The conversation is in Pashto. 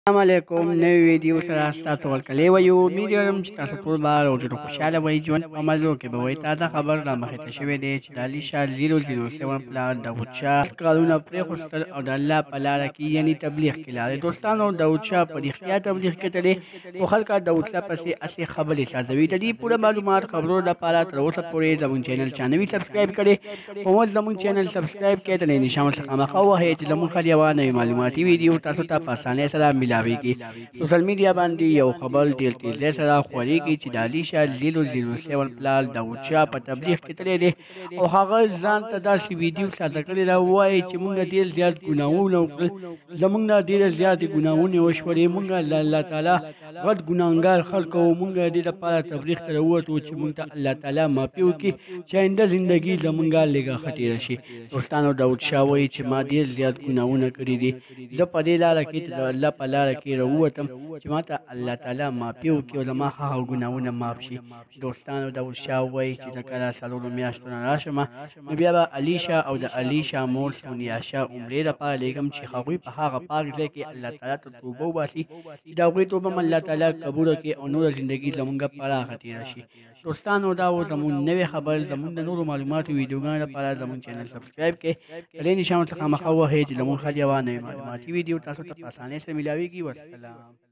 السلام علیکم نوې ویډیو سره ستاسو ورکلی ویو امید لرم چې تاسو ټول به روغ خوشحاله وئ ژوند په مزو کې به وئ تازه خبر را مخې ته شوی دی چې د علیشا 007 پلار داود شاه کارونه پرېښودل او د الله په لاره کې یعنې تبلیغ کې لاړې. دوستانو داود شاه په رښتیا تبلیغ کې تللی خو خلک داود شاه پسې هسې خبرې سازوي. د دې پوره معلومات خبرو لپاره تر اوسه پورې زموږ چینل چا نه وي سبسکرایب کړی خو موږ زموږ چینل سبسکرایب کړئ د نشان څخه مخه ووهئ چې زموږ هر یوه نوې معلوماتي ویډیو تاسو ته په اسانۍ سره ملاویږي. سوشل میډیا باندې یو خبر ډېر تیزۍ سره خورېږي چې د علیشا 007 پلار داود شاه په تبلیغ کې تللی دی او هغه ځان ته داسې ویډیو سازه کړې ده وایي چې موږ ډېر زیات ګناهونه وکړل، زموږ نه ډېرې زیاتې ګناهونه وشولې، موږ د الله تعالی غټ ګناهګار خلک وو، موږ د دې لپاره تبلیغ ته راووتو چې موږ ته الله تعالی معافي وکړي چې آینده زندګي زموږ لږه ښه تېره شي. دوستانو داود شاه وایي چې ما ډېر زیات ګناهونه کړي دي، زه په دې لاره کې د الله په لاره کې راووتم چې ما ته الله تعالی معافي وکړي او زما هغه ګناهونه معاف شي. دوستانو داود شاه وایي چې زه کله څلورو میاشتو نه راشم نو بیا به علیشا او د علیشا مور سونیا شاه عمرې لپاره لېږم چې هغوی په هغه پاک ځای کې الله تعالی ته توبه وباسي چې د هغوی توبه هم الله تعالی قبوله کړي او نوره زندګي زموږ پراخه تېره شي. دوستانو دا و زموږ نوې خبر. زموږ د نورو معلوماتو ویډیوګانو لپاره زموږ چینل سبسکرایب کړئ د دې نشان څخه مخه ووهئ چې زموږ هر یوه نوې معلوماتي ویډیو تاسو ته په اسانۍ سره ملاویږي. والسلام.